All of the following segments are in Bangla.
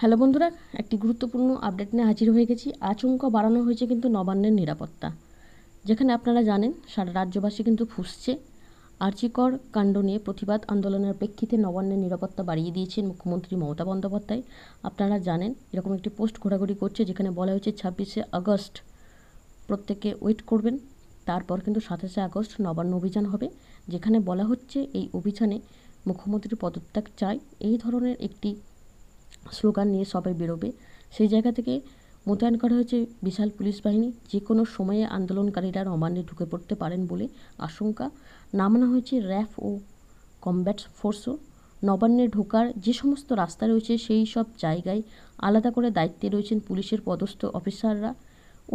হ্যালো বন্ধুরা, একটি গুরুত্বপূর্ণ আপডেট নিয়ে হাজির হয়ে গেছি। আচমকা বাড়ানো হয়েছে কিন্তু নবান্নের নিরাপত্তা, যেখানে আপনারা জানেন সারা রাজ্যবাসী কিন্তু ফুঁসছে। আরজিকর কাণ্ড নিয়ে প্রতিবাদ আন্দোলনের প্রেক্ষিতে নবান্নের নিরাপত্তা বাড়িয়ে দিয়েছেন মুখ্যমন্ত্রী মমতা বন্দ্যোপাধ্যায়। আপনারা জানেন এরকম একটি পোস্ট ঘোরাঘুরি করছে, যেখানে বলা হয়েছে 26শে আগস্ট প্রত্যেকে ওয়েট করবেন। তারপর কিন্তু 27শে আগস্ট নবান্ন অভিযান হবে, যেখানে বলা হচ্ছে এই অভিযানে মুখ্যমন্ত্রীর পদত্যাগ চাই, এই ধরনের একটি স্লোগান নিয়ে সবাই বেরোবে। সেই জায়গা থেকে মোতায়েন করা হয়েছে বিশাল পুলিশ বাহিনী। যে কোনো সময়ে আন্দোলনকারীরা নবান্নে ঢুকে পড়তে পারেন বলে আশঙ্কা। নামানো হয়েছে র্যাফ ও কমব্যাট ফোর্সও। নবান্নে ঢোকার যে সমস্ত রাস্তা রয়েছে সেই সব জায়গায় আলাদা করে দায়িত্বে রয়েছেন পুলিশের পদস্থ অফিসাররা।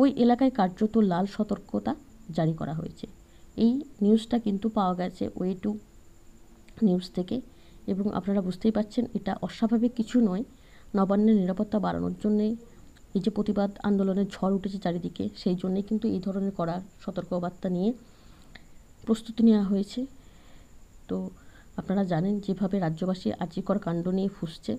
ওই এলাকায় কার্যত লাল সতর্কতা জারি করা হয়েছে। এই নিউজটা কিন্তু পাওয়া গেছে ওয়ে2 নিউজ থেকে, এবং আপনারা বুঝতেই পারছেন এটা অস্বাভাবিক কিছু নয়। নবান্নের নিরাপত্তা বাড়ানোর জন্যে এই যে প্রতিবাদ আন্দোলনের ঝড় উঠেছে চারিদিকে, সেই জন্যেই কিন্তু এই ধরনের কড়া সতর্কবার্তা নিয়ে প্রস্তুতি নেওয়া হয়েছে। তো আপনারা জানেন যেভাবে রাজ্যবাসী আরজিকর কাণ্ড নিয়ে ফুঁসছে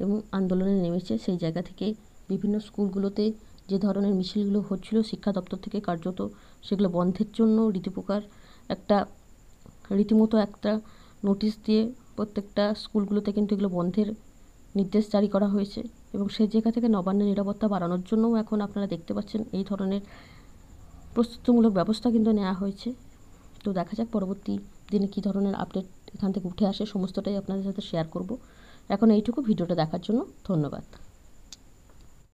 এবং আন্দোলনে নেমেছে, সেই জায়গা থেকে বিভিন্ন স্কুলগুলোতে যে ধরনের মিছিলগুলো হচ্ছিল শিক্ষা দপ্তর থেকে কার্যত সেগুলো বন্ধের জন্য রীতিমতো একটা নোটিশ দিয়ে প্রত্যেকটা স্কুলগুলোতে কিন্তু এগুলো বন্ধের নির্দেশ জারি করা হয়েছে। এবং সেই জায়গা থেকে নবান্নের নিরাপত্তা বাড়ানোর জন্যও এখন আপনারা দেখতে পাচ্ছেন এই ধরনের প্রস্তুতিমূলক ব্যবস্থা কিন্তু নেওয়া হয়েছে। তো দেখা যাক পরবর্তী দিনে কী ধরনের আপডেট এখান থেকে উঠে আসে, সমস্তটাই আপনাদের সাথে শেয়ার করব। এখন এইটুকু। ভিডিওটা দেখার জন্য ধন্যবাদ।